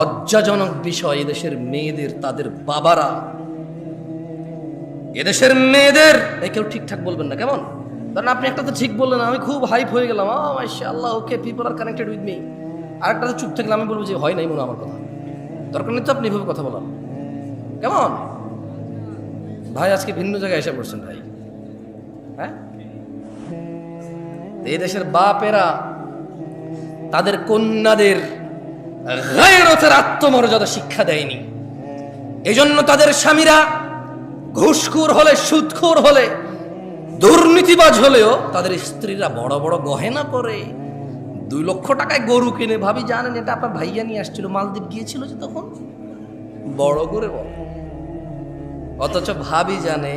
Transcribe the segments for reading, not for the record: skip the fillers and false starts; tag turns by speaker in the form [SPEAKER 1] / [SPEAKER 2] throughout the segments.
[SPEAKER 1] লজ্জাজনক বিষয়, এদেশের মেয়েদের তাদের বাবারা, এদেশের মেয়েদের কেউ ঠিকঠাক বলবেন না, কেমন? ধরেন আপনি একটা তো ঠিক বললেন, আমি খুব হাইপ হয়ে গেলাম, মাশাআল্লাহ, okay, people are connected with me. আরেকটা তো চুপ থাকলে আমি বলবো যে হয় নাই মনে আমার কথা, দরকার নেই তো আপনি এভাবে কথা বলার, কেমন? ভাই আজকে ভিন্ন জায়গায় এসে পড়ছেন ভাই। হ্যাঁ, এই দেশের বাপেরা তাদের কন্যাদের গায়রতের আত্মমর্যাদা শিক্ষা দেয়নি। এজন্য তাদের স্বামীরা ঘুষখোর হলে, সুদখোর হলে, দুর্নীতিবাজ হলেও তাদের স্ত্রীরা বড় বড় গহেনা পরে, 2 লক্ষ টাকায় গরু কিনে। ভাবি জানেন এটা আপনার ভাইয়া নিয়ে আসছিল, মালদ্বীপ গিয়েছিল যে তখন, বড় করে বড়। অথচ ভাবি জানে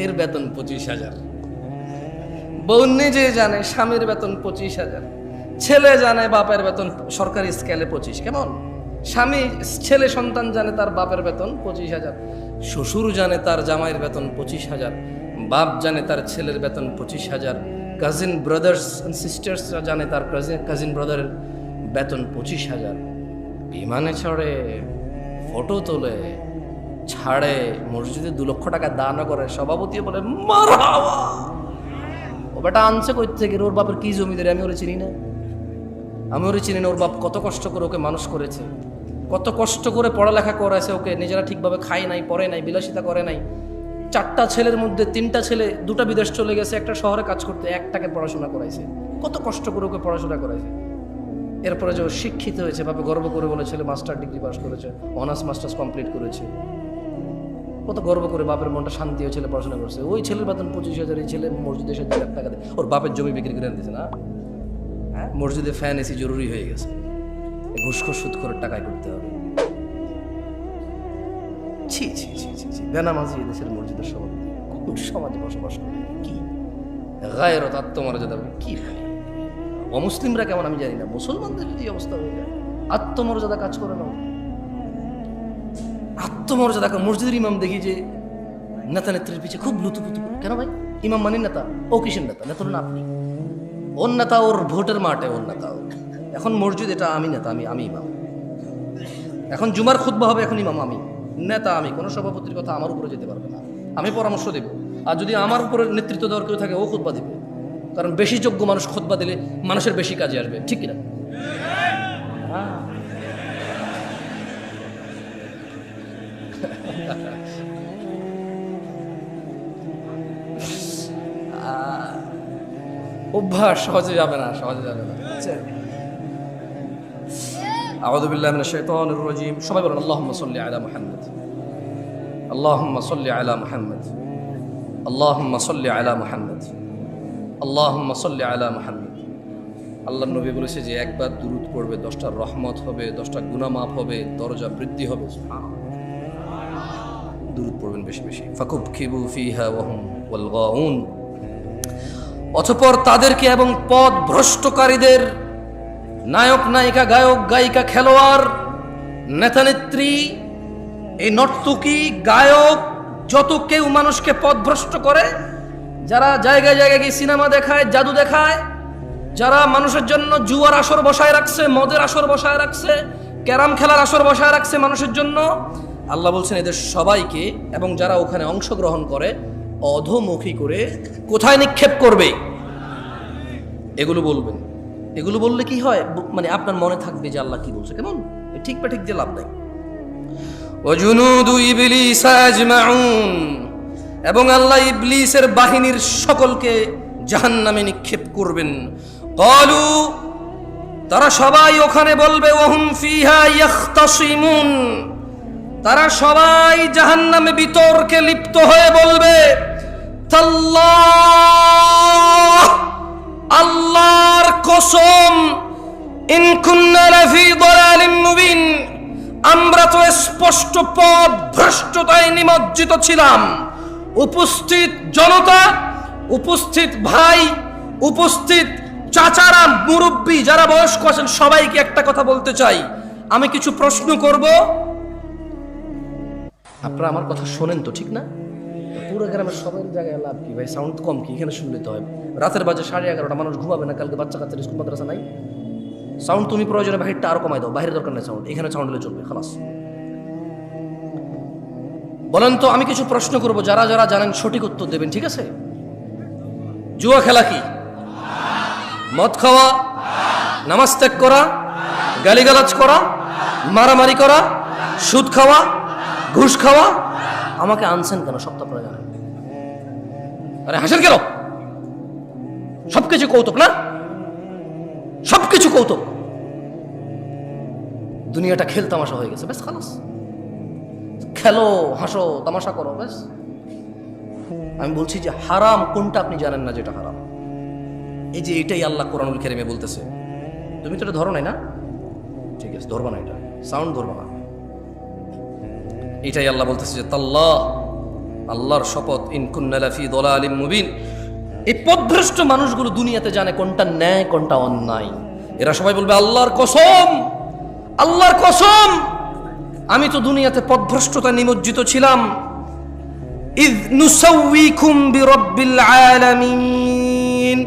[SPEAKER 1] এর বেতন 25,000, বউ নিজে জানে স্বামীর বেতন 25,000, ছেলে জানে বাপের বেতন সরকারি স্কেলে 25, কেমন? স্বামী, ছেলে সন্তান জানে তার বাপের বেতন 25,000, শ্বশুর জানে তার জামাইয়ের বেতন 25,000, বাপ জানে তার ছেলের বেতন 25,000, কাজিন ব্রাদার্স অ্যান্ড সিস্টার্সরা জানে তার কাজিন ব্রাদারের বেতন 25,000। বিমানে চড়ে, ফটো তোলে, ছাড়ে, মসজিদে 2 লক্ষ টাকা দান করে, সভাপতি বলে মারহাবা। ও বেটা আনছে কই থেকে? ওর বাপের কি জমিদারি আমি ওরে চিনি না, আমি ওরে চিনি না। ওর বাপ কত কষ্ট করে ওকে মানুষ করেছে, কত কষ্ট করে পড়ালেখা করেছে ওকে, নিজেরা ঠিকভাবে খায় নাই, পড়ে নাই, বিলাসিতা করে নাই। 4টা ছেলের মধ্যে 3টা ছেলে, 2টা বিদেশ চলে গেছে, একটা শহরে কাজ করতে, একটাকে পড়াশোনা করাইছে, কত কষ্ট করে ওকে পড়াশোনা করাইছে। এরপরে যে ও শিক্ষিত হয়েছে, বাপে গর্ব করে বলে ছেলে মাস্টার ডিগ্রি পাস করেছে, অনার্স মাস্টার্স কমপ্লিট করেছে, কত গর্ব করে বাপের মনটা শান্তি হয়ে ছেলে পড়াশোনা করছে। ওই ছেলের বেতন 25,000, এই ছেলে মসজিদে এসে 2 লাখ টাকা দেয়, ওর বাপের জমি বিক্রি করে দিয়েছে না? হ্যাঁ, মসজিদে ফ্যান এসি জরুরি হয়ে গেছে, ঘুষখোর সুদখোরের টাকায় করতে হবে। ছি ছি ছি ছি ছি, বেনামাজি এদেশের মসজিদের সভাপতি কোন সমাজে বসবাস করে? কি গায়রত, আত্মমর্যাদা কি ভাই? অমুসলিমরা কেমন আমি জানি না, মুসলমানদের যদি অবস্থা হয়ে যায়, আত্মমর্যাদা কাজ করে না, আত্মমর্যাদা। মসজিদের ইমাম দেখি যে নেতা নেত্রীর পিছিয়ে খুব লুতুপুতু। কেন ভাই? ইমাম মানে নেতা? ও কিসের নেতা? নেতা না আপনি, ওর নেতা, ওর ভোটের মাঠে ওর নেতা। এখন মসজিদ এটা আমি নেতা, আমি ইমাম। এখন জুমার খুতবা হবে, এখন ইমাম আমি, নেতা আমি, কোনো সভাপতির কথা আমার উপরে যেতে পারবে না, আমি পরামর্শ দেব। আর যদি আমার উপরে নেতৃত্ব দেওয়ার কেউ থাকে, ও খুতবা দেবে, কারণ বেশি যোগ্য মানুষ খুতবা দিলে মানুষের বেশি কাজে আসবে, ঠিক কিনা? অভ্যাস সহজে যাবে না, সহজে যাবে না। আউযু বিল্লাহি মিনাশ শাইতানির রাজীম। সবাই বলেন আল্লাহুম্মা সাল্লি আলা মুহাম্মদ, আল্লাহুম্মা সাল্লি আলা মুহাম্মদ, আল্লাহুম্মা সাল্লি আলা মুহাম্মদ, আল্লাহুম্মা সাল্লি আলা মুহাম্মদ। আল্লাহর নবী বলেছে যে একবার দুরূদ পড়বে 10টা রহমত হবে, 10টা গুনাহ মাফ হবে, দরজা বৃদ্ধি হবে। দুরূদ পড়বেন বেশি বেশি। ফাকুবকিবু ফিহা ওয়া হুম ওয়াল গাউন। অতঃপর তাদেরকে এবং পথ ভ্রষ্টকারীদের, নায়ক নায়িকা, গায়ক গায়িকা, খেলোয়াড়, নেতা নেত্রী, এই নর্তকী, গায়ক, যত কেউ মানুষকে পথভ্রষ্ট করে, যারা জায়গায় জায়গায় গিয়ে সিনেমা দেখায়, জাদু দেখায়, যারা মানুষের জন্য জুয়ার আসর বসায় রাখছে, মদের আসর বসায় রাখছে, ক্যারাম খেলার আসর বসায় রাখছে মানুষের জন্য, আল্লাহ বলছেন এদের সবাইকে এবং যারা ওখানে অংশগ্রহণ করে অধোমুখী করে কোথায় নিক্ষেপ করবে? এগুলো বলবেন। এগুলো বললে কি হয়, মানে আপনার মনে থাকবে যে আল্লাহ কি বলছে, কেমন? ঠিক বা ঠিক দিয়ে লাভ নাই। ওয়াজুনুদু ইবলিস আজমাউন, এবং আল্লাহ ইবলিসের বাহিনীর সকলকে জাহান্নামে নিক্ষেপ করবেন। ক্বালু, তারা সবাই ওখানে বলবে, ওয়াহুম ফিহা ইয়াখতাসিমুন, তারা সবাই জাহান্নামে বিতর্কে লিপ্ত হয়ে বলবে, তাল্লাহ, আল্লাহর কসম, ইন কুন্না লাফি দালালিম মুবিন, আমরা তো স্পষ্ট পথ ভ্রষ্টতায় নিমজ্জিত ছিলাম। উপস্থিত জনতা, উপস্থিত ভাই, উপস্থিত চাচারা, মুরব্বী, যারা বয়স্ক আছেন, সবাইকে একটা কথা বলতে চাই। আমি কিছু প্রশ্ন করব, আপনারা আমার কথা শোনেন তো, ঠিক না? পুরো গ্রামের সবার জায়গায় লাভ কি ভাই? সাউন্ড কম কি? এখানে শুনলে তো হয়। রাতের বাজে 11:30, মানুষ ঘুমাবে না, কালকে বাচ্চা কাচ্চার স্কুল মাদ্রাসা নাই। সাউন্ড তুমি প্রয়োজনে বাহিরটা আরো কমাই দাও, বাহিরের দরকার নেই সাউন্ড, এখানে সাউন্ড হলে চলবে, খালাস। বলেন তো, আমি কিছু প্রশ্ন করব, যারা যারা জানেন সঠিক উত্তর দেবেন, ঠিক আছে? জুয়া খেলা কি? মদ খাওয়া, নামাজ ত্যাগ করা, গালিগালাজ করা, মারামারি করা, সুদ খাওয়া, ঘুষ খাওয়া। আমাকে আনছেন কেন? সব তো আপনারা জানেন। আরে হাসেন কেন? সবকিছু কৌতুক না? সবকিছু কৌতুক। দুনিয়াটা খেল তামাশা হয়ে গেছে, বেশ খালাস। খেলো, হাসো, তামাশা করো, বেশ। আমি বলছি যে হারাম কোনটা আপনি জানেন না, যেটা হারাম। এই যে এটাই আল্লাহ কোরআনুল কারীমে বলতেছে। তুমি তো এটা ধরো নাই না? ঠিক আছে, ধরবা না, এটা সাউন্ড ধরবা না। এটাই আল্লাহ বলতেছে যে তাল্লাহ, আল্লাহর শপথ, ইন কুন্না লাফি দালালিম মুবিন। এই পথভ্রষ্ট মানুষগুলো দুনিয়াতে জানে কোনটা ন্যায় কোনটা অন্যায়। এরা সবাই বলবে আল্লাহর কসম, আল্লাহর কসম, আমি তো দুনিয়াতে পথভ্রষ্টতা নিমজ্জিত ছিলাম। ইয নুসাউইকুম বিরাব্বিল আলামিন,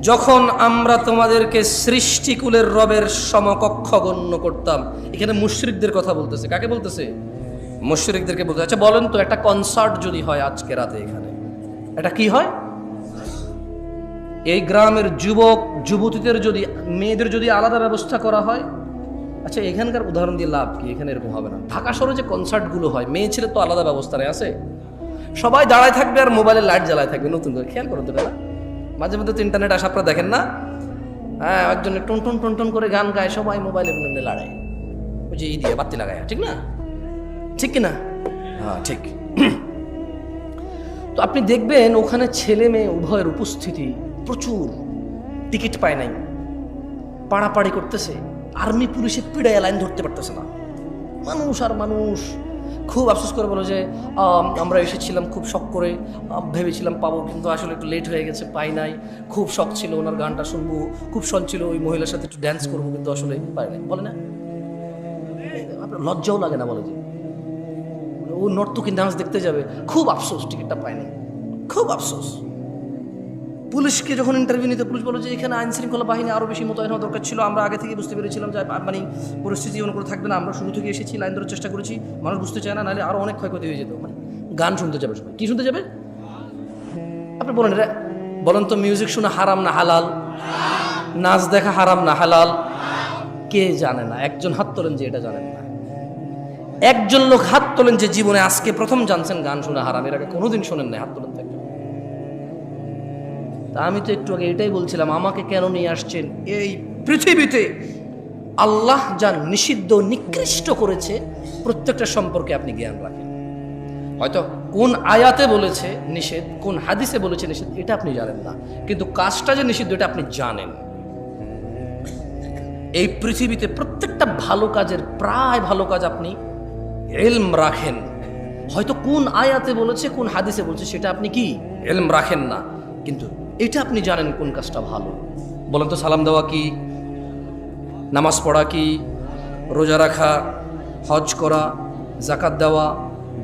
[SPEAKER 1] যখন আমরা তোমাদেরকে সৃষ্টিকুলের রবের সমকক্ষ গণ্য করতাম। এখানে মুশরিকদের কথা বলতেছে। কাকে বলতেছে? মুশরিকদেরকে বলতে। আচ্ছা বলেন তো, একটা কনসার্ট যদি হয় আজকে রাতে এখানে, এটা কি হয়? এই গ্রামের যুবক যুবতীদের যদি, মেয়েদের যদি আলাদা ব্যবস্থা করা হয়, আচ্ছা এখানকার উদাহরণ দিয়ে লাভ কি? এখানে এরকম হবে না। ঢাকা শহরে যে কনসার্টগুলো হয়, মেয়ে ছেলে তো আলাদা ব্যবস্থা নেই, আছে? সবাই দাঁড়ায় থাকবে আর মোবাইলে লাইট জ্বালায় থাকবে। নতুন করে খেয়াল করো তো, না মাঝে মধ্যে তো ইন্টারনেট আসা আপনারা দেখেন না? হ্যাঁ, একজনে টন টন টন টন করে গান গায়, সবাই মোবাইলে লড়াই, ওই যে দিয়ে বাতি লাগায়, ঠিক না? ঠিক কিনা? হ্যাঁ ঠিক। তো আপনি দেখবেন ওখানে ছেলে মেয়ে উভয়ের উপস্থিতি প্রচুর, টিকিট পায় নাই, পাড়াপাড়ি করতেছে, আর্মি পুলিশে পিড়ায় লাইন ধরতে পারতেছে না, মানুষ আর মানুষ। খুব আফসোস করে বলো যে আমরা এসেছিলাম খুব শখ করে, ভেবেছিলাম পাবো, কিন্তু আসলে একটু লেট হয়ে গেছে, পাই নাই। খুব শখ ছিল ওনার গানটা শুনবো, খুব শখ ছিল ওই মহিলার সাথে একটু ড্যান্স করবো, কিন্তু আসলে পাই নাই। বলে না, আপনার লজ্জাও লাগে না? বলে যে ও নর্তকী ডান্স দেখতে যাবে, খুব আফসোস টিকিটটা পায় নাই, খুব আফসোস। পুলিশকে যখন ইন্টারভিউ নিতে, পুলিশ বলো যে এখানে আইন শৃঙ্খলা বাহিনী আরও বেশি মোতায়েন হওয়া দরকার ছিল, আমরা আগে থেকে বুঝতে পেরেছিলাম যে মানে পরিস্থিতি এমন করে থাকবে না, আমরা শুরু থেকে এসেছি, লাইন ধরার চেষ্টা করেছি, মানুষ বুঝতে চায় না, নাহলে আরও অনেক ক্ষয়ক্ষতি হয়ে যেত। মানে গান শুনতে যাবে সবাই, কি শুনতে যাবে? আপনি বলেন রে, বলেন তো, মিউজিক শোনা হারাম না হালাল? নাচ দেখা হারাম না হালাল? কে জানে না? একজন হাত তোলেন যে এটা জানেন না। একজন লোক হাত তোলেন যে জীবনে আজকে প্রথম জানছেন গান শোনা হারাম, এর আগে কোনোদিন শোনেন না, হাত তোলেন তো একজন। তা আমি তো একটু আগে এটাই বলছিলাম, আমাকে কেন নিয়ে আসছেন এই পৃথিবীতে? আল্লাহ যা নিষিদ্ধ নিকৃষ্ট করেছে প্রত্যেকটা সম্পর্কে আপনি জ্ঞান রাখেন। হয়তো কোন আয়াতে বলেছে নিষেধ, কোন হাদিসে বলেছে নিষেধ, এটা আপনি জানেন না, কিন্তু কাজটা যে নিষিদ্ধ এটা আপনি জানেন। এই পৃথিবীতে প্রত্যেকটা ভালো কাজের, প্রায় ভালো কাজ আপনি ইলম রাখেন। হয়তো কোন আয়াতে বলেছে, কোন হাদিসে বলেছে, সেটা আপনি কি ইলম রাখেন না, কিন্তু এটা আপনি জানেন কোন কাজটা ভালো। বলেন তো, সালাম দেওয়া কি? নামাজ পড়া কি? রোজা রাখা, হজ করা, জাকাত দেওয়া,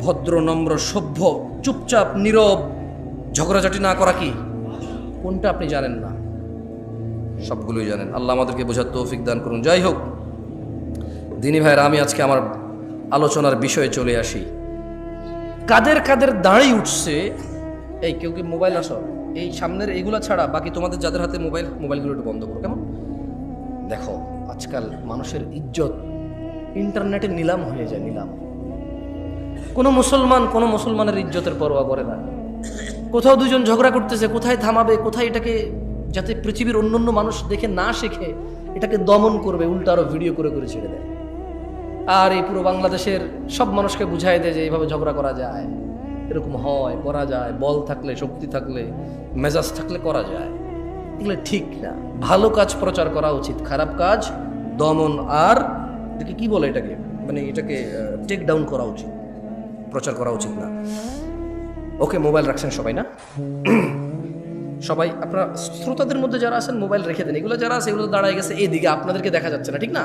[SPEAKER 1] ভদ্র নম্র সভ্য চুপচাপ নীরব ঝগড়াঝাটি না করা কি? কোনটা আপনি জানেন না? সবগুলোই জানেন। আল্লাহ আমাদেরকে বোঝার তৌফিক দান করুন। যাই হোক দিনী ভাইরা, আমি আজকে আমার আলোচনার বিষয়ে চলে আসি। কাদের কাদের দাঁড়িয়ে উঠছে, এই কেউ কি মোবাইল আসো, এই সামনের এইগুলা ছাড়া বাকি তোমাদের যাদের হাতে মোবাইলগুলো একটু বন্ধ করো, কেমন? দেখো আজকাল মানুষের ইজ্জত ইন্টারনেটে নিলাম হয়ে যায়, নিলাম। কোনো মুসলমানের ইজ্জতের পরোয়া করে না। কোথাও দুজন ঝগড়া করতেছে, কোথায় থামাবে, কোথায় এটাকে যাতে পৃথিবীর অন্যান্য মানুষ দেখে না শেখে এটাকে দমন করবে, উল্টা আরো ভিডিও করে করে ছেড়ে দেয়। আর এই পুরো বাংলাদেশের সব মানুষকে বুঝাই দেয় যে এইভাবে ঝগড়া করা যায়, এরকম হয়, করা যায়, বল থাকলে, শক্তি থাকলে, মেজাজ থাকলে করা যায়। এগুলো ঠিক না। ভালো কাজ প্রচার করা উচিত, খারাপ কাজ দমন আর এটাকে কি বলে, এটাকে মানে এটাকে টেক ডাউন করা উচিত, প্রচার করা উচিত না। ওকে, মোবাইল রাখছেন সবাই না? সবাই আপনারা শ্রোতাদের মধ্যে যারা আছেন মোবাইল রেখে দেন। এগুলো যারা আছে এগুলো দাঁড়ায় গেছে এদিকে, আপনাদেরকে দেখা যাচ্ছে না, ঠিক না?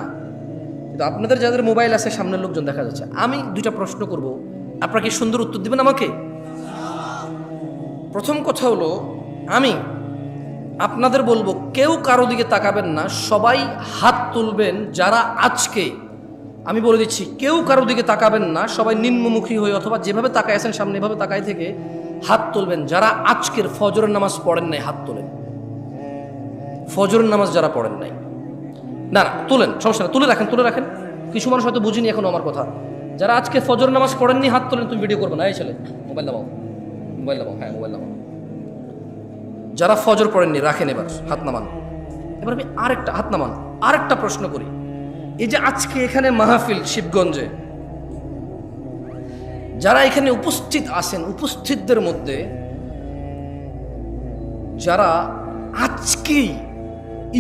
[SPEAKER 1] কিন্তু আপনাদের যাদের মোবাইল আছে সামনের লোকজন দেখা যাচ্ছে। আমি দুইটা প্রশ্ন করব, আপনারা কি সুন্দর উত্তর দিবেন আমাকে? প্রথম কথা হলো, আমি আপনাদের বলবো, কেউ কারো দিকে তাকাবেন না, সবাই হাত তুলবেন যারা আজকে, আমি বলে দিচ্ছি, কেউ কারো দিকে তাকাবেন না, সবাই নিম্নমুখী হয়ে অথবা যেভাবে তাকায় আছেন সামনে এভাবে তাকায় থেকে হাত তুলবেন যারা আজকের ফজরের নামাজ পড়েন নাই। হাত তোলেন ফজরের নামাজ যারা পড়েন নাই। না না, তুলেন, সমস্যা না, তুলে রাখেন। কিছু মানুষ হয়তো বুঝিনি এখনো আমার কথা। যারা আজকে ফজর নামাজ পড়েননি হাত তোলেন। তুমি ভিডিও করবে না, এই ছেলে মোবাইল নামাও, হ্যাঁ মোবাইল নামাও। যারা ফজর পড়েননি রাখেন, এবার হাত নামান। এবার আমি আরেকটা হাত নামান, আরেকটা প্রশ্ন করি। এই যে আজকে এখানে মাহফিল শিবগঞ্জে, যারা এখানে উপস্থিত আছেন, উপস্থিতদের মধ্যে যারা আজকেই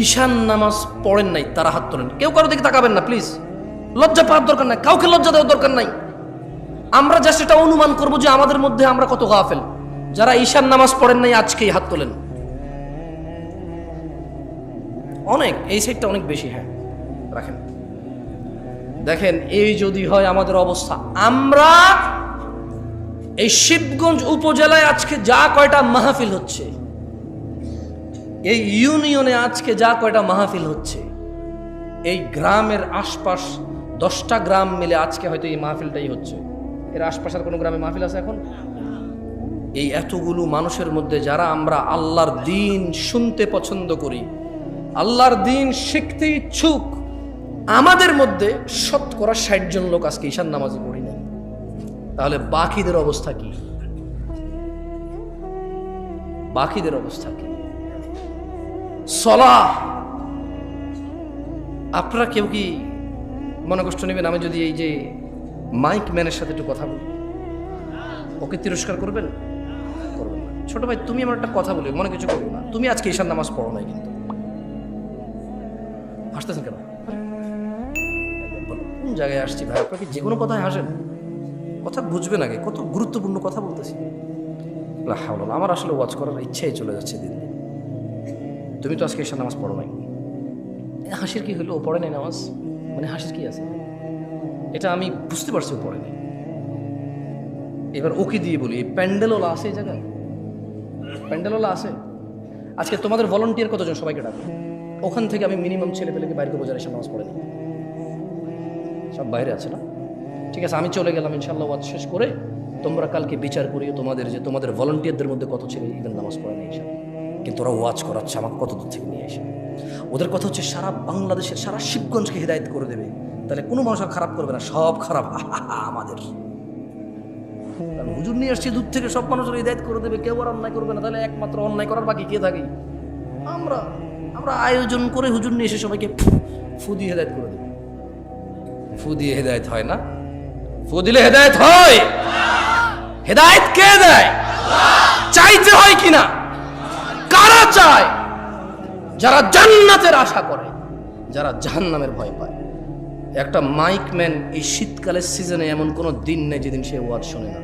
[SPEAKER 1] ঈশান নামাজ পড়েন নাই তারা হাত তোলেন। কেউ কারো দিকে তাকাবেন না প্লিজ, লজ্জা পাওয়ার দরকার নাই, কাউকে লজ্জা দেওয়ার দরকার নাই। আমরা জাস্ট এটা অনুমান করবো যে আমাদের মধ্যে আমরা কত গাফেল। যারা ঈশান নামাজ পড়েন নাই আজকেই হাত তোলেন। অনেক, এই সাইডটা অনেক বেশি, হ্যাঁ রাখেন। দেখেন, এই যদি হয় আমাদের অবস্থা, আমরা এই শিবগঞ্জ উপজেলায় আজকে যা কয়টা মাহফিল হচ্ছে, এই ইউনিয়নে আজকে যা কয়টা মাহফিল হচ্ছে, এই গ্রামের আশপাশ 10টা গ্রাম মিলে আজকে হয়তো এই মাহফিলটাই হচ্ছে। এর আশপাশের কোনো গ্রামে মাহফিল আছে এখন? এই এতগুলো মানুষের মধ্যে যারা আমরা আল্লাহর দ্বীন শুনতে পছন্দ করি, আল্লাহর দ্বীন শিখতে ইচ্ছুক, আমাদের মধ্যে 60% জন লোক আজকে ঈশান নামাজে পড়ি না। তাহলে বাকিদের অবস্থা কি? বাকিদের অবস্থা কি? সলাহ, আপনারা কেউ কি মনে কষ্ট নেবেন আমি যদি এই যে মাইক ম্যানের সাথে একটু কথা বলি? ওকে তিরস্কার করবেন? করবেন না। ছোট ভাই, তুমি আমার একটা কথা বলি, মনে কিছু করবো না। তুমি আজকে ঈশান নামাজ পড়ো নাই, কিন্তু হাসতেছেন কেন? কোন জায়গায় আসছি ভাই? আপনাকে যে কোনো কথায় হাসেন? কথা বুঝবেন আগে, কত গুরুত্বপূর্ণ কথা বলতেছি। আমার আসলে ওয়াজ করার ইচ্ছাই চলে যাচ্ছে দিন দিন। তুমি তো আজকে ঈশান নামাজ পড়ো নাই, হাসির কি হলো? ও পড়ে নাই নামাজ, মানে হাসির কি আছে? এটা আমি বুঝতে পারছি ও পড়ে নাই। এবার ওকে দিয়ে বলি, প্যান্ডেলওয়ালা আছে এই জায়গায়? প্যান্ডেলওয়ালা আছে? আজকে তোমাদের ভলান্টিয়ার কতজন? সবাইকে ডাকো। ওখান থেকে আমি মিনিমাম ছেলে পেলেকে বাইরে করবো যারা ঈশান নামাজ পড়ে নি। সব বাইরে আছে না? ঠিক আছে, আমি চলে গেলাম। ইনশাল্লাহ ওয়াজ শেষ করে তোমরা কালকে বিচার করিও তোমাদের, যে তোমাদের ভলান্টিয়ারদের মধ্যে কত ছেলে ঈদের নামাজ পড়ে নাই ঈশান, কিন্তু ওরা ওয়াজ করাচ্ছে আমাকে কত দূর থেকে নিয়ে এসে। ওদের কথা হচ্ছে সারা বাংলাদেশের, সারা শিবগঞ্জকে হিদায়ত করে দেবে। তাহলে কোনো মানুষ আর খারাপ করবে না, সব খারাপ আমাদের। কারণ হুজুর নিয়ে আসছে দূর থেকে, সব মানুষের হিদায়ত করে দেবে, কেউ আর অন্যায় করবে না। তাহলে একমাত্র অন্যায় করার বাকি কে থাকে? আমরা আয়োজন করে হুজুর নিয়ে এসে সবাইকে ফু দিয়ে হেদায়ত করে দেবে। ফু দিয়ে হেদায়ত হয় না? ফু দিলে হেদায়ত হয়? হেদায়ত কে দেয়? চাইতে হয় কিনা? কারা চায়? যারা জান্নাতের আশা করে, যারা জাহান্নামের ভয় পায়। একটা মাইকম্যান এই শীতকালের সিজনে এমন কোনো দিন নেই যেদিন সে ওয়াজ শোনে না।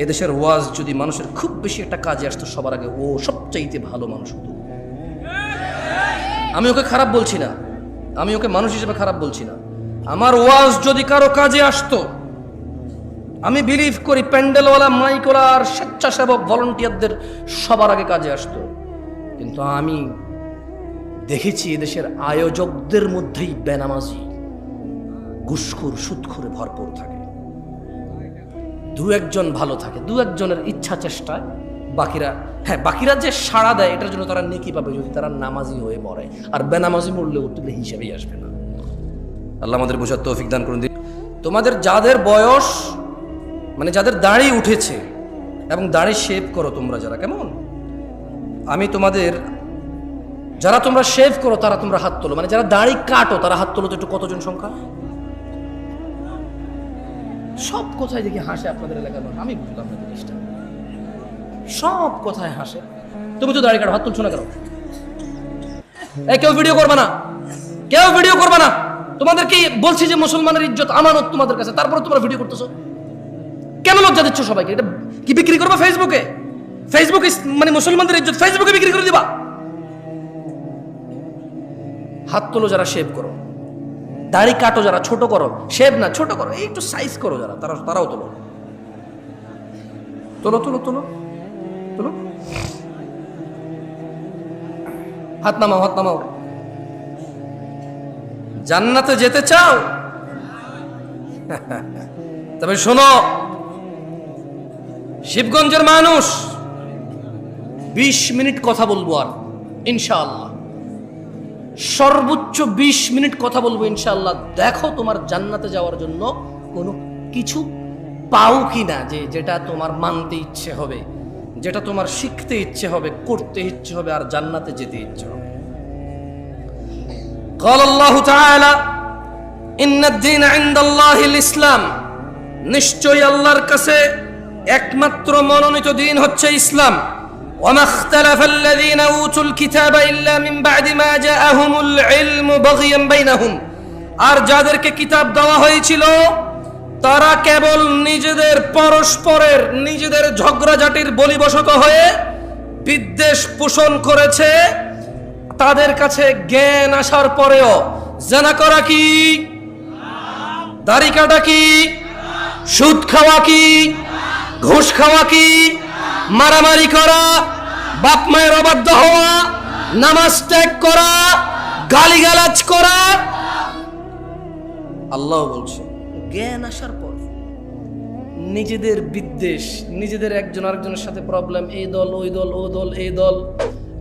[SPEAKER 1] এদেশের ওয়াজ যদি মানুষের খুব বেশি একটা কাজে আসতো, সবার আগে ও সবচাইতে ভালো মানুষ হতো। আমি ওকে খারাপ বলছি না, আমি ওকে মানুষ হিসেবে খারাপ বলছি না। আমার ওয়াজ যদি কারো কাজে আসতো, আমি বিলিভ করি প্যান্ডেলওয়ালা, মাইকওয়ালা আর স্বেচ্ছাসেবক ভলান্টিয়ারদের সবার আগে কাজে আসতো। কিন্তু আমি দেখেছি এদেশের আয়োজকদের মধ্যেই বেনামাজি, ঘুষখোর, সুদখোরে ভরপুর থাকে। দু একজন ভালো থাকে, দু একজনের ইচ্ছা চেষ্টায়, বাকিরা যে সাড়া দেয় এটার জন্য তারা নেকি পাবে যদি তারা নামাজি হয়ে মরে। আর বেনামাজি মরলে উঠলে হিসাবেই আসবে না। আল্লাহ আমাদের বোঝার তৌফিক দান করুন। তোমাদের যাদের বয়স, মানে যাদের দাড়ি উঠেছে এবং দাড়ি শেভ করো তোমরা যারা, কেমন? আমি তোমাদের, যারা তোমরা শেভ করো তারা তোমরা হাত তোলো। মানে যারা দাড়ি কাটো তারা হাত তোলো তো একটু, কতজন সংখ্যা? সব কথায় দেখি হাসে আপনাদের এলাকার মানুষ, আমি বুঝলাম না জিনিসটা। সব কথায় হাসে। তুমি তো দাড়ি কাটো, হাত তুলছো না কেন? কেউ ভিডিও করবে না, কেউ ভিডিও করবে না। তোমাদের কি বলছি যে মুসলমানের ইজ্জত আমানত তোমাদের কাছে, তারপরে তোমরা ভিডিও করতেছো কেন? লজ্জা দিচ্ছ সবাইকে। এটা কি বিক্রি করবে ফেসবুকে? ফেসবুকে মানে মুসলমানদের ইজ্জত ফেসবুকে বিক্রি করে দিবা? হাত তোলো যারা শেভ করো, দাড়ি কাটো যারা, ছোট করো, শেভ না ছোট করো, এই একটু সাইজ করো যারা, তারাও তোলো। তোলো তোলো তোলো তোলো। হাত নামাও, হাত নামাও। জান্নাতে যেতে চাও? তবে শোনো, শিবগঞ্জের মানুষ 20 মিনিট কথা বলবো, আর ইনশাআল্লাহ সর্বোচ্চ 20 মিনিট কথা বলবো ইনশাআল্লাহ। দেখো তোমার জান্নাতে যাওয়ার জন্য কোনো কিছু পাও কিনা, যেটা তোমার মানতে ইচ্ছে হবে, যেটা তোমার শিখতে ইচ্ছে হবে, করতে ইচ্ছে হবে, আর জান্নাতে যেতে ইচ্ছে হবে। قال الله تعالى إن الدين عند الله الإسلام, নিশ্চয়ই আল্লাহর কাছে একমাত্র মনোনীত দিন হচ্ছে ইসলাম। وما اختلف الذين أوتوا الكتاب إلا من بعد ما جاءهم العلم بغيا بينهم, আর যাদেরকে কিতাব দেওয়া হয়েছিল তারা কেবল নিজেদের পরস্পরের নিজেদের ঝগড়াঝাটির বলিবশত হয়ে বিদ্বেষ পোষণ করেছে। তাদের কাছে জ্ঞান আসার পরেও জানা করা কি, দাড়ি কাটা কি, সুদ খাওয়া কি, ঘুষ খাওয়া কি, মারামারি করা, বাপ মায়ের অবাধ্য হওয়া, নামাজ ত্যাগ করা, গালিগালাজ করা। আল্লাহ বলছে জ্ঞান আসার পর নিজেদের বিদ্বেষ, নিজেদের একজন আরেকজনের সাথে প্রবলেম, এই দল ওই দল, ও দল এই দল,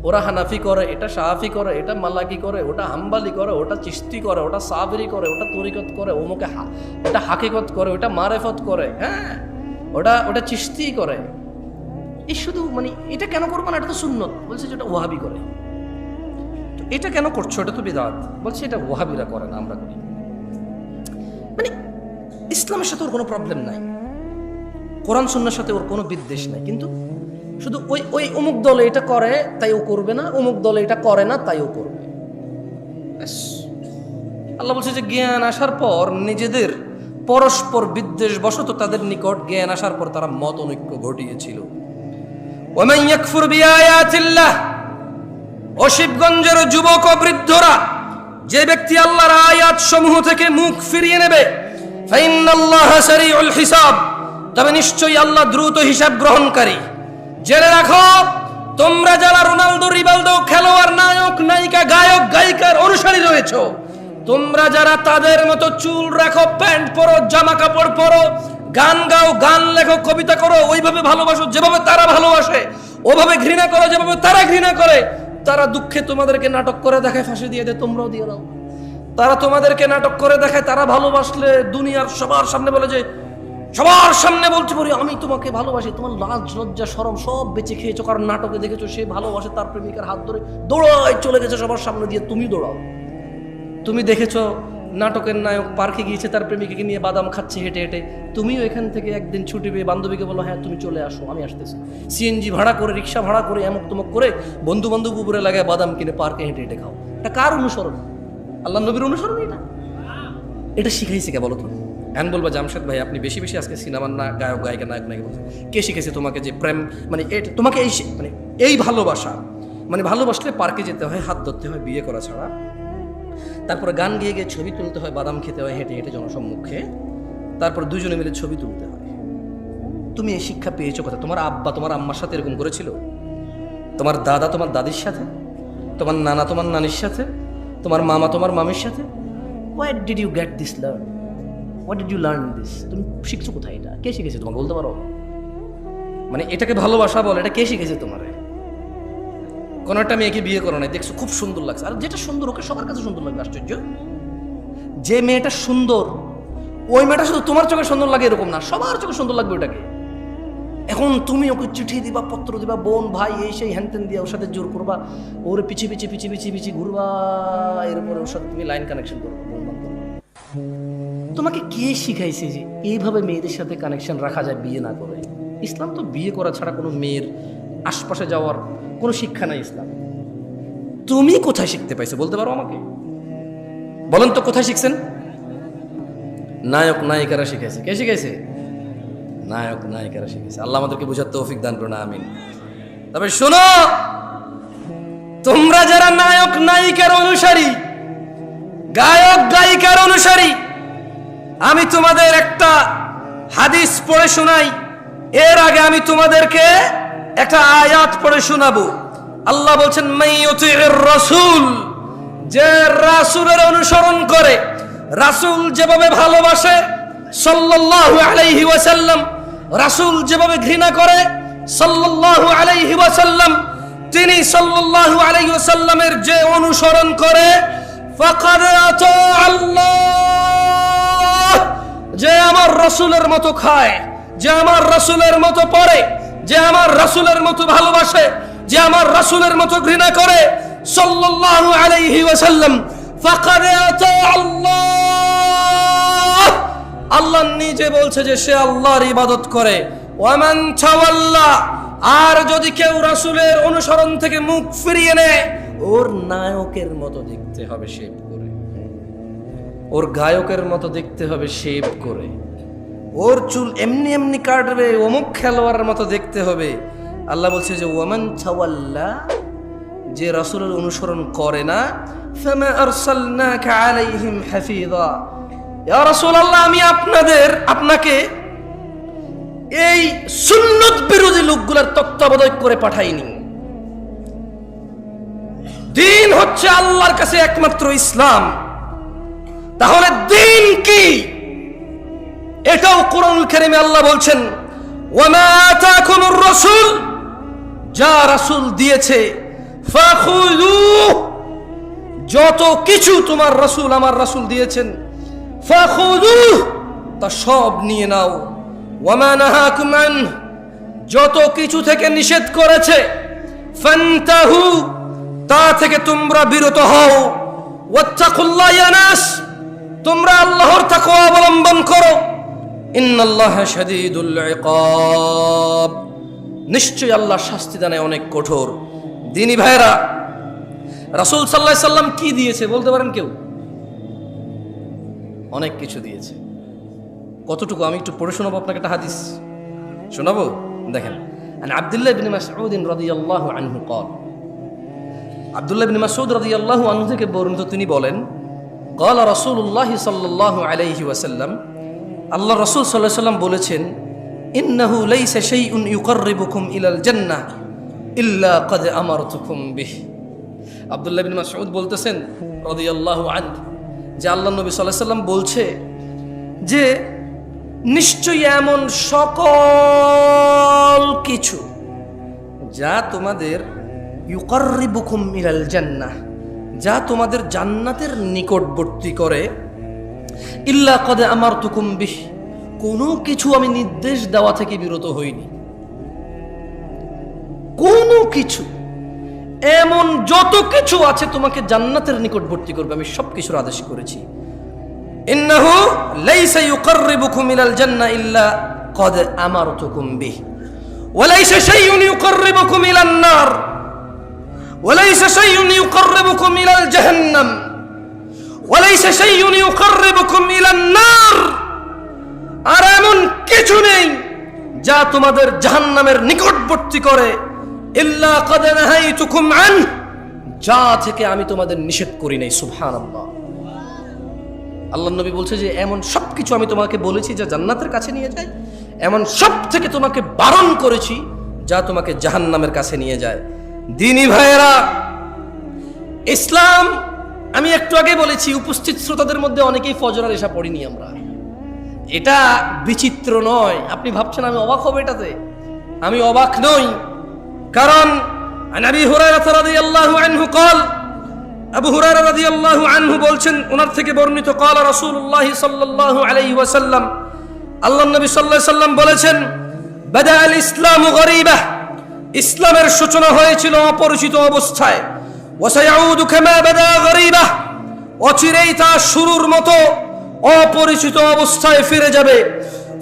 [SPEAKER 1] ওরা হানাফি করে, এটা শাহাফি করে, এটা মালাকি করে, ওটা হাম্বালি করে, ওটা চিশতি করে, ওটা সাবরি করে, ওটা তরিকত করে, ওমুকে ওটা হাকিকত করে, ওটা মারেফত করে, হ্যাঁ ওটা চিশতি করে। এই শুধু মানে এটা কেন করবো না, এটা তো সুন্নত। বলছে যেটা ওয়াহাবি করে। এটা কেন করছো, এটা তো বিদআত। বলছে এটা ওয়াহাবিরা করে না, আমরা করি। মানে ইসলামের সাথে ওর কোনো প্রবলেম নাই, কোরআন সুন্নাহর সাথে ওর কোনো বিদ্বেষ নাই, কিন্তু শুধু ওই অমুক দলে এটা করে তাই ও করবে না, অমুক দলে এটা করে না তাই ও করবে। আল্লাহ বলছে যে জ্ঞান আসার পর নিজেদের পরস্পর বিদ্বেষ বশত তাদের নিকট জ্ঞান আসার পর তারা মত অনৈক্য ঘটিয়েছিল। ওয়ামান ইয়াকফুর বিআয়াতিল্লাহ, ও শিবগঞ্জের যুবক ও বৃদ্ধরা, যে ব্যক্তি আল্লাহর আয়াত সমূহ থেকে মুখ ফিরিয়ে নেবে, ফাইন্নাল্লাহা সারিউল হিসাব, তবে নিশ্চয়ই আল্লাহ দ্রুত হিসাব গ্রহণকারী। জেনে রাখো, তোমরা যারা রোনালদো, রিভালদো, খেলোয়াড়, নায়ক, নায়িকা, গায়ক, গায়িকার অনুসারী রয়েছো, তোমরা যারা তাদের মতো চুল রাখো, প্যান্ট পরো, জামা কাপড় পরো, গান গাও, গান লেখো, কবিতা করো, ওইভাবে ভালোবাসো যেভাবে তারা ভালোবাসে, ওভাবে ঘৃণা করো যেভাবে তারা ঘৃণা করে, তারা দুঃখে তোমাদেরকে নাটক করে দেখায়, ফাঁসি দিয়ে দেয়, তোমরাও দিয়ে দাও। তারা তোমাদেরকে নাটক করে দেখায়, তারা ভালোবাসলে দুনিয়ার সবার সামনে বলে যে, সবার সামনে বলতে পারি আমি তোমাকে ভালোবাসি, তোমার লাজ লজ্জা শরম সব বেঁচে খেয়েছো, কারণ নাটকে দেখেছো সে ভালোবাসে তার প্রেমিকার হাত ধরে দৌড়ায় চলে গেছে সবার সামনে দিয়ে, তুমি দৌড়াও। তুমি দেখেছো নাটকের নায়ক পার্কে গিয়েছে তার প্রেমিকাকে নিয়ে বাদাম খাচ্ছে হেঁটে হেঁটে, তুমিও এখান থেকে একদিন ছুটি পেয়ে বান্ধবীকে বলো হ্যাঁ তুমি চলে আসো, আমি আসতেছি। সিএনজি ভাড়া করে, রিক্সা ভাড়া করে, এমক তমক করে বন্ধু বান্ধব উপরে লাগায় বাদাম কিনে পার্কে হেঁটে হেঁটে খাও। এটা কার অনুসরণ? আল্লাহ নবীর অনুসরণ? এটা শিখাইছে কে বলো তো? এখন বলবা জামশেদ ভাই আপনি বেশি বেশি আজকে সিনেমার না গায়ক গায়িকা নায়ক নায়িকা বলছেন। কে শিখেছে তোমাকে যে প্রেম মানে তোমাকে এই ভালোবাসা, মানে ভালোবাসলে পার্কে যেতে হয়, হাত ধরতে হয়, বিয়ে করা ছাড়া, তারপরে গান গেয়ে গিয়ে ছবি তুলতে হয়, বাদাম খেতে হয় হেঁটে হেঁটে জনসম্মুখে, তারপর দুজনে মিলে ছবি তুলতে হয়। তুমি এই শিক্ষা পেয়েছো কোথায়? তোমার আব্বা তোমার আম্মার সাথে এরকম করেছিল? তোমার দাদা তোমার দাদির সাথে? তোমার নানা তোমার নানির সাথে? তোমার মামা তোমার মামির সাথে? Where did you get this learn? What did you learn this? তুমি শিখছো কোথায়? এটা কে শিখেছে তোমাকে বলতে পারো? মানে এটাকে ভালোবাসা বল, এটা কে শিখেছে তোমার? কোন একটা মেয়েকে বিয়ে করো নাই, দেখছো খুব সুন্দর লাগছে, আর যেটা সুন্দর ওকে সবার কাছে সুন্দর লাগবে। আশ্চর্য, যে মেয়েটা সুন্দর ওই মেয়েটা শুধু তোমার চোখে সুন্দর লাগে এরকম না, সবার চোখে সুন্দর লাগবে ওটাকে। এখন তুমি ওকে চিঠি দিবা, পত্র দিবা, বোন ভাই এই সেই হ্যানতেন দিয়ে ওর সাথে জোর করবা, ওর পিছিয়ে পিছিয়ে পিছিয়ে পিছিয়ে পিছিয়ে ঘুরবা, এরপরে ওর সাথে তুমি লাইন কানেকশন করবা। তোমাকে কে শিখাইছে যে এইভাবে মেয়েদের সাথে কানেকশন রাখা যায় বিয়ে না করে? ইসলাম তো বিয়ে করা ছাড়া কোনো মেয়ের আশপাশে যাওয়ার কোনো শিক্ষা নাই ইসলাম। তুমি কোথায় শিখতে পাইছো বলতে পারো আমাকে? বলেন তো কোথায় শিখছেন? নায়ক নায়িকারা শিখাইছে। কে শিখাইছে? নায়ক নায়িকারা শিখেছে। আল্লাহ আমাদেরকে বুঝার তৌফিক দান করুন, আমিন। তবে শোনো, তোমরা যারা নায়ক নায়িকার অনুসারী, গায়ক গায়িকার অনুসারী, আমি তোমাদের একটা হাদিস পড়ে শোনাই। এর আগে আমি তোমাদেরকে একটা আয়াত পড়ে শোনাবো। আল্লাহ বলছেন মাইয়ুতির রাসূল, যে রাসূলের অনুসরণ করে, রাসূল যেভাবে ভালোবাসে সাল্লাল্লাহু আলাইহি ওয়াসাল্লাম, রাসূল যেভাবে ঘৃণা করে সাল্লাল্লাহু আলাইহি ওয়াসাল্লাম, তিনি সাল্লাল্লাহু আলাইহি ওয়াসাল্লামের যে অনুসরণ করে ফাকাদ আতা আল্লাহ, যে আমার রাসূলের মতো খায়, যে আমার রাসূলের মতো পড়ে, যে আমার রাসূলের মতো ভালোবাসে, যে আমার রাসূলের মতো ঘৃণা করে সাল্লাল্লাহু আলাইহি ওয়াসাল্লাম, ফাকাদ আতা আল্লাহ, আল্লাহ নিজে বলছে যে সে আল্লাহর ইবাদত করে। ওয়ামান তাওয়াল্লা, আর যদি কেউ রাসূলের অনুসরণ থেকে মুখ ফিরিয়ে নেয়, ওর নায়কের মতো দেখতে হবে শেভ করে, ওর গায়কের মতো দেখতে হবে শেভ করে, ওর চুল এমনি এমনি কাটবে, অমুক খেলোয়াড়ের মতো দেখতে হবে। আল্লাহ বলছে যে ওয়ামান তাওয়াল্লা, যে রাসূলের অনুসরণ করে না, ফামা আরসালনাকা আলাইহিম হাফিযা, ইয়া রাসূলুল্লাহ আমি আপনাকে এই সুন্নত বিরোধী লোকগুলোর তত্ত্বাবধায়ক করে পাঠাইনি। দিন হচ্ছে আল্লাহর কাছে একমাত্র ইসলাম, তাহলে দিন কি? এটাও কোরআনুল কারীমে আল্লাহ বলছেন ওয়ামা আতাকুমুর রাসূল, যা রাসূল দিয়েছে ফাখুযুহু, যত কিছু তোমার রাসূল আমার রাসূল দিয়েছেন, ফাখুযুহু, তা সব নিয়ে নাও। ওয়ামা নাহাকুম আনহু, যত কিছু থেকে নিষেধ করেছে, ফান্তাহু, তা থেকে তোমরা বিরত হও। ওয়াত্তাকুল্লাহ ইয়া নাস, তোমরা আল্লাহর তাকওয়া অবলম্বন করো। ইন্নাল্লাহা শাদীদুল ইকাব, নিশ্চয়ই আল্লাহ শাস্তি দানে অনেক কঠোর। দিনী ভাইরা, রাসূল সাল্লাল্লাহু আলাইহি সাল্লাম কি দিয়েছে বলতে পারেন কেউ? অনেক কিছু দিয়েছে। কতটুকু আমি একটু পড়ে শোনাবো আপনাকে, একটা হাদিস শোনাবো। দেখেন, আন আব্দুল্লাহ ইবনে মাসউদ রাদিয়াল্লাহু আনহু قال, আব্দুল্লাহ ইবনে মাসউদ রাদিয়াল্লাহু আনহু থেকে বর্ণিত, তিনি বলেন قال রাসূলুল্লাহ সাল্লাল্লাহু আলাইহি ওয়াসাল্লাম, আল্লাহ রাসূল সাল্লাল্লাহু আলাইহি ওয়াসাল্লাম বলেছেন, ইন্নাহু লাইসা শাইউন ইউকাররিবুকুম ইলাল জান্নাহ ইল্লা ক্বাদ আমারতুকুম বিহ। আব্দুল্লাহ ইবনে মাসউদ বলতেছেন রাদিয়াল্লাহু আনহু যে আল্লাহ নবী সাল্লাল্লাহু আলাইহি ওয়াসাল্লাম বলছে যে নিশ্চয়ই এমন সকল কিছু যা তোমাদের ইউকাররিবুকুম ইলাল জান্নাহ, যা তোমাদের জান্নাতের নিকটবর্তী করে, ইল্লা ক্বাদ আমারতুকুম বিহ, কোনো কিছু আমি নির্দেশ দেওয়া থেকে বিরত হইনি। কোনো কিছু, এমন যত কিছু আছে তোমাকে জান্নাতের নিকটবর্তী করবে, আমি সব কিছুর আদেশ করেছি। ইন্নাহু লাইসা ইউকাররিবুকুম ইলাল জান্নাহ ইল্লা ক্বাদ আমারতুকুম বিহ, ওয়া লাইসা শাইউন ইউকাররিবুকুম ইলান নার, ওয়া লাইসা শাইউন ইউকাররিবুকুম ইলাল জাহান্নাম, ওয়া লাইসা শাইউন ইউকাররিবুকুম ইলান নার, আর এমন কিছু নেই যা তোমাদের জাহান্নামের নিকটবর্তী করে, ইল্লা ক্বাদ নাহাইতুকুম আন, যা থেকে আমি তোমাদের নিষেধ করি নাই। সুবহানাল্লাহ। আল্লাহ নবী বলছে যে এমন সব কিছু আমি তোমাকে বলেছি যা জান্নাতের কাছে নিয়ে যায়, এমন সব থেকে তোমাকে বারণ করেছি যা তোমাকে জাহান্নামের কাছে নিয়ে যায়। দিনী ভাইয়েরা, ইসলাম, আমি একটু আগে বলেছি, উপস্থিত শ্রোতাদের মধ্যে অনেকেই ফজর আর এশা পড়িনি আমরা। এটা বিচিত্র নয়, আপনি ভাবছেন আমি অবাক হব এটাতে, আমি অবাক নই। কারণ আবু হুরায়রা রাদিয়াল্লাহু আনহু قال, আবু হুরায়রা রাদিয়াল্লাহু আনহু বলছেন, ওনার থেকে বর্ণিত, قال রাসূলুল্লাহ সাল্লাল্লাহু আলাইহি ওয়াসাল্লাম, আল্লাহর নবী সাল্লাল্লাহু আলাইহি ওয়াসাল্লাম বলেছেন, বাদা আল ইসলামু গরীবা, ইসলামের সূচনা হয়েছিল অপরিচিত অবস্থায়, ওয়া সায়াউদু কামা বাদা গরীবা, অচিরেই তা শুরুর মতো অপরিচিত অবস্থায় ফিরে যাবে।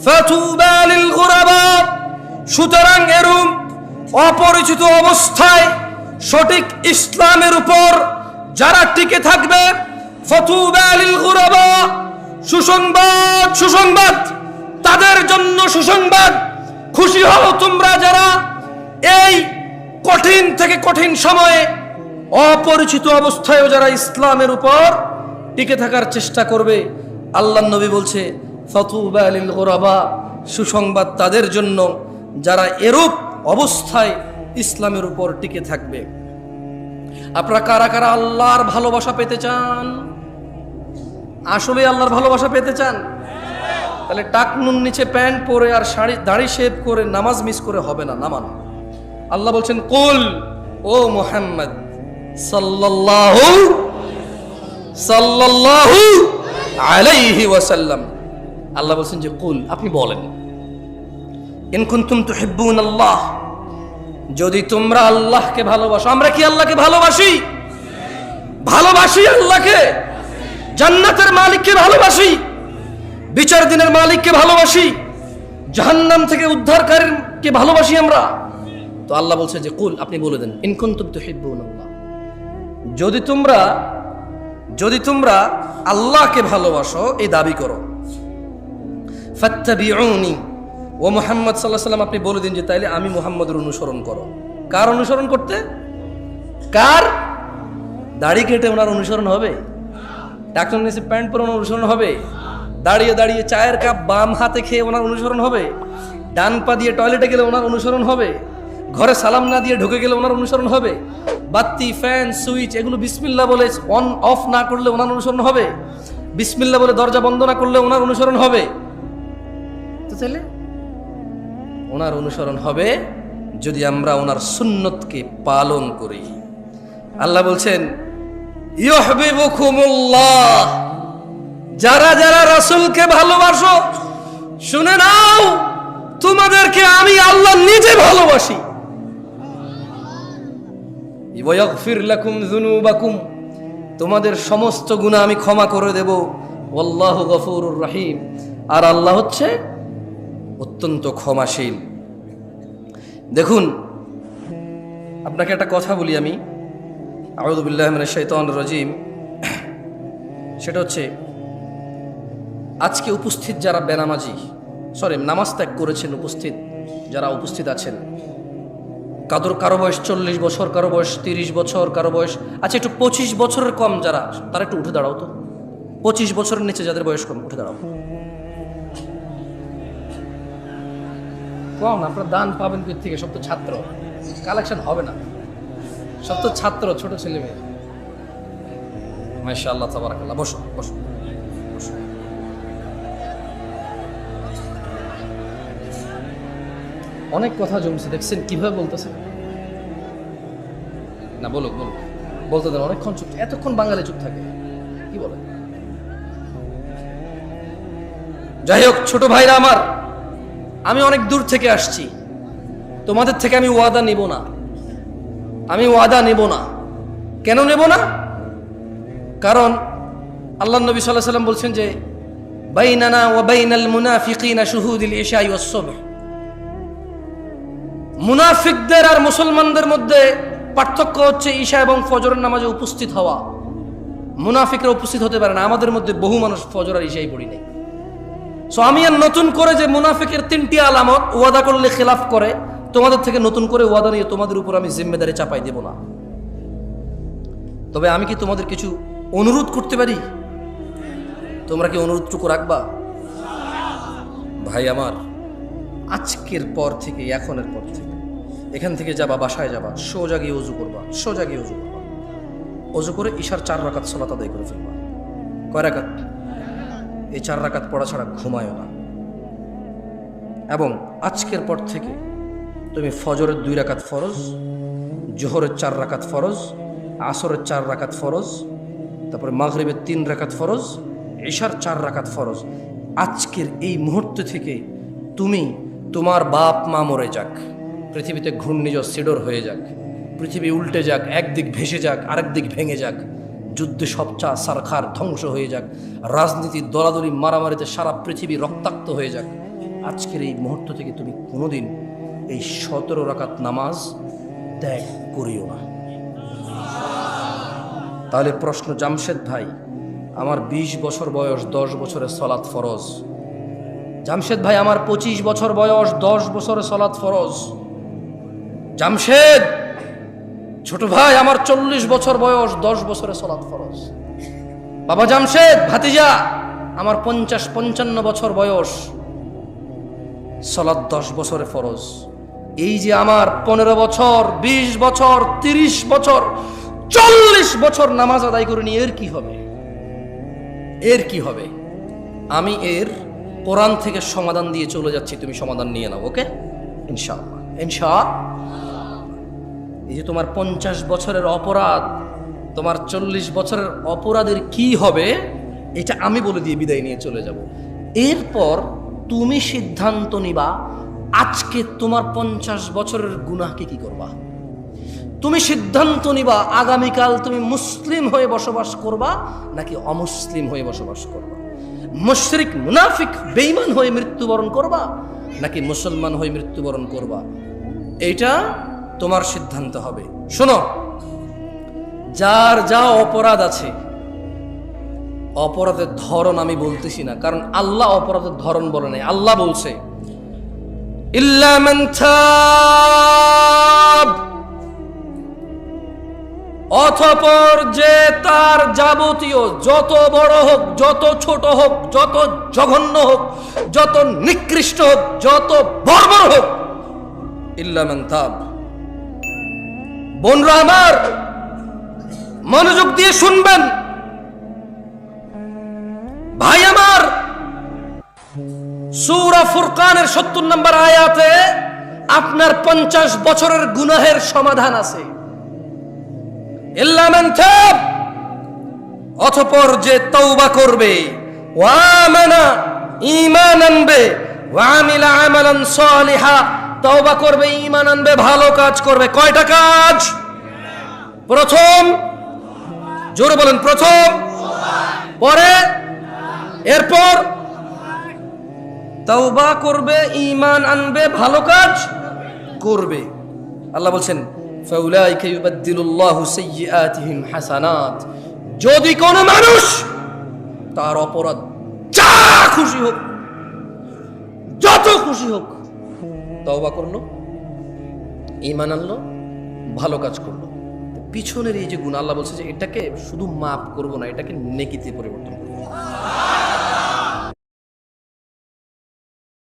[SPEAKER 1] ফাতুবা লিল গুরাবা, সুতরাং এরূপ অপরিচিত অবস্থায় সঠিক ইসলামের উপর যারা টিকে থাকবে, ফাতুবা লিল গুরাবা, সুসংবাদ, সুসংবাদ তাদের জন্য সুসংবাদ, খুশি হও তোমরা যারা এই কঠিন থেকে কঠিন সময়ে অপরিচিত অবস্থায়ও যারা ইসলামের উপর টিকে থাকার চেষ্টা করবে। আল্লাহর নবী বলছে ফাতুবা লিল গুরাবা, সুসংবাদ তাদের জন্য যারা এরূপ অবস্থায় ইসলামের উপর টিকে থাকবে। আপনারা কারা কারা আল্লাহর ভালোবাসা পেতে চান? আসলে আল্লাহর ভালোবাসা পেতে চান? তাহলে টাকনুন নিচে প্যান্ট পরে আর দাড়ি শেভ করে নামাজ মিস করে হবে না, নামান। আল্লাহ বলছেন কুল, ও মুহাম্মদ সাল্লাল্লাহু আলাইহি ওয়াসাল্লাম, আল্লাহ বলছেন যে কুল, আপনি বলেন, ইন কুনতুম তুহিব্বুনাল্লাহ, যদি তোমরা আল্লাহকে ভালোবাসো। আমরা কি আল্লাহকে ভালোবাসি? ভালোবাসি আল্লাহকে, জান্নাতের মালিককে ভালোবাসি, বিচার দিনের মালিককে ভালোবাসি, জাহান্নাম থেকে উদ্ধারকারীকে ভালোবাসি আমরা। তো আল্লাহ বলছে যে কুল, আপনি বলে দেন, ইন কুনতুম তুহিব্বুনাল্লাহ, যদি তোমরা আল্লাহকে ভালোবাসো, এই দাবি করো, ফাত্তাবিউনি, ও মুহাম্মদ সাল্লাল্লাহু আলাইহি ওয়াসাল্লাম, আপনি বলে দিন যে তাইলে আমি মুহাম্মদের অনুসরণ করো। কার অনুসরণ করতে? কার? দাড়ি কেটে ওনার অনুসরণ হবে? টাকনুন নিচে প্যান্ট পরে ওনার অনুসরণ হবে? দাঁড়িয়ে দাঁড়িয়ে চায়ের কাপ বাম হাতে খেয়ে ওনার অনুসরণ হবে? ডান পা দিয়ে টয়লেটে গেলে ওনার অনুসরণ হবে? ঘরে সালাম না দিয়ে ঢুকে গেলে ওনার অনুসরণ হবে? বাতি, ফ্যান, সুইচ এগুলো বিসমিল্লাহ বলে অন অফ না করলে ওনার অনুসরণ হবে? বিসমিল্লাহ বলে দরজা বন্ধ না করলে ওনার অনুসরণ হবে? তো তাহলে ওনার অনুসরণ হবে যদি আমরা ওনার সুন্নতকে পালন করি। আল্লাহ বলছেন ইউহিব্বুকুমুল্লাহ, যারা যারা রাসূলকে ভালোবাসো শুনে নাও, তোমাদেরকে আমি আল্লাহ নিজে ভালোবাসি। ওয়াগফির লাকুম যুনুবাকুম, তোমাদের সমস্ত গুনাহ আমি ক্ষমা করে দেব। ওয়াল্লাহু গফুরুর রহিম, আর আল্লাহ হচ্ছে অত্যন্ত ক্ষমাশীল। দেখুন, আপনাকে একটা কথা বলি আমি, আউযু বিল্লাহি মিনাশ শাইতানির রাজিম। সেটা হচ্ছে, আজকে উপস্থিত যারা বেনামাজি, নামাজ ত্যাগ করেছেন, যারা উপস্থিত আছেন, কারো বয়স 40 বছর, কারো বয়স 30 বছর, কারো বয়স আচ্ছা একটু 25 বছরের কম যারা, তারা একটু উঠে দাঁড়াও তো। 25 বছরের নিচে যাদের বয়স কম, উঠে দাঁড়াও। কম, আপনারা দান পাবেন কোথা থেকে? সব তো ছাত্র, কালেকশন হবে না, সব তো ছাত্র, ছোট ছেলে মেয়ে। মাশাআল্লাহ, তাবারাকাল্লাহ। বসো বসো বসো। অনেক কথা জমছে, দেখছেন কিভাবে বলতেছে না? বলুক বলুক, বলতে দেন। অনেকক্ষণ চুপ, এতক্ষণ বাঙালি চুপ থাকে, কি বলে? যাই হোক, ছোট ভাইরা আমার, আমি অনেক দূর থেকে আসছি, তোমাদের থেকে আমি ওয়াদা নিব না। আমি ওয়াদা নেব না। কেন নেব না? কারণ আল্লাহ নবী সাল্লাল্লাহু আলাইহি ওয়াসাল্লাম বলছেন যে বাইনানা ওয়া বাইনাল মুনাফিকিনা শুহুদুল ইশাই ওয়াস সুবহ, মুনাফিকদের আর মুসলমানদের মধ্যে পার্থক্য হচ্ছে ঈশা এবং ফজরের নামাজে উপস্থিত হওয়া। মুনাফিকরা উপস্থিত হতে পারে না, আমাদের মধ্যে বহু মানুষ ফজর আর ঈশাই পড়ি নাই। সো আমি আর নতুন করে যে মুনাফিকের 3টি আলামত, ওয়াদা করলে খেলাফ করে, তোমাদের থেকে নতুন করে ওয়াদা নিয়ে তোমাদের উপর আমি জিম্মেদারি চাপাই দেব না। তবে আমি কি তোমাদের কিছু অনুরোধ করতে পারি? তোমরা কি অনুরোধটুকু রাখবা? ভাই আমার, আজকের পর থেকে, এখনের পর থেকে, এখান থেকে যাবা, বাসায় যাবা, সোজা গিয়ে ওযু করবা, সোজা গিয়ে ওযু করবা। ওযু করে ঈশার 4 রাকাত সালাত আদায় করে ফেলবা। কয় রাকাত? এই 4 রাকাত পড়া ছাড়া ঘুমায়ও না। এবং আজকের পর থেকে তুমি ফজরের 2 রাকাত ফরজ, জোহরের 4 রাকাত ফরজ, আসরের 4 রাকাত ফরজ, তারপরে মাগরিবের 3 রাকাত ফরজ, ঈশার 4 রাকাত ফরজ। আজকের এই মুহূর্ত থেকে তুমি, তোমার বাপ মা মরে যাক, পৃথিবীতে ঘূর্ণিঝড় সিডর হয়ে যাক, পৃথিবী উল্টে যাক, একদিক ভেসে যাক, আরেক দিক ভেঙে যাক, যুদ্ধে সবচা সারখার ধ্বংস হয়ে যাক, রাজনীতি দলাদলি মারামারিতে সারা পৃথিবী রক্তাক্ত হয়ে যাক, আজকের এই মুহূর্ত থেকে তুমি কোনোদিন এই 17 রাকাত নামাজ ত্যাগ করিও না। তাহলে প্রশ্ন, জামশেদ ভাই, আমার 20 বছর বয়স, 10 বছরের সলাৎ ফরজ। জামশেদ ভাই, আমার 25 বছর বয়স, 10 বছরের সলাৎ ফরজ। জামশেদ ছোট ভাই, আমার 40 বছর বয়স, 10 বছরের সলাৎ ফরজ। বাবা জামশেদ, ভাতিজা, আমার 50-55 বছর বয়স, সলাৎ 10 বছরে ফরজ। এই যে আমার 15 বছর, 20 বছর, 30 বছর, 40 বছর নামাজ আদায় করিনি, এর কি হবে? এর কি হবে? আমি এর কোরআন থেকে সমাধান দিয়ে চলে যাচ্ছি, তুমি সমাধান নিয়ে নাও, ওকে? ইনশাআল্লাহ, ইনশাআল্লাহ। এই যে তোমার 50 বছরের অপরাধ, তোমার 40 বছরের অপরাধের কি হবে, এটা আমি বলে দিয়ে বিদায় নিয়ে চলে যাব। এরপর তুমি সিদ্ধান্ত নিবা আজকে তোমার 50 বছরের গুনাহকে কি করবা। তুমি সিদ্ধান্ত নিবা আগামীকাল তুমি মুসলিম হয়ে বসবাস করবা নাকি অমুসলিম হয়ে বসবাস করবা, মুশরিক মুনাফিক বেঈমান হয়ে মৃত্যুবরণ করবা নাকি মুসলমান হয়ে মৃত্যুবরণ করবা। এটা তোমার সিদ্ধান্ত হবে। শোনো, যার যা অপরাধ আছে, অপরাধের ধরন আমি বলতেছি না, কারণ আল্লাহ অপরাধের ধরন বলে নাই। আল্লাহ বলছে ইল্লা মান তাব, অতঃপর যে তার যাবতীয় যত বড় হোক, যত ছোট হোক, যত জঘন্য হোক, যত নিকৃষ্ট হোক, যত বর্বর হোক, ইল্লা মান তাব। বোনরা আমার, মনোযোগ দিয়ে শুনবেন, ভাই আমার, সূরা ফুরকানের 70 নম্বর আয়াতে আপনার 50 বছরের গুনাহের সমাধান আছে। ইল্লা মান তাব, অতঃপর যে তওবা করবে, ওয়া আমানা, ঈমান আনবে, ওয়া আমিলা আমালান সালিহা, তওবা করবে, ঈমান আনবে, ভালো কাজ করবে। কয়টা কাজ? প্রথম, জোরে বলেন, প্রথম, পরে, এরপর তওবা করবে, ঈমান আনবে, ভালো কাজ করবে। আল্লাহ বলছেন ফাউলাইকা ইউবাদদিলুল্লাহু সাইয়্যাতিহিম হাসানাত। যদি কোনো মানুষ তার অপরাধ যা খুশি হোক, যত খুশি হোক, তওবা করলো, ঈমান আনলো, ভালো কাজ করলো, পিছনের এই যে গুনাহ, আল্লাহ বলছে যে এটাকে শুধু মাফ করব না, এটাকে নেকিতে পরিবর্তন করব।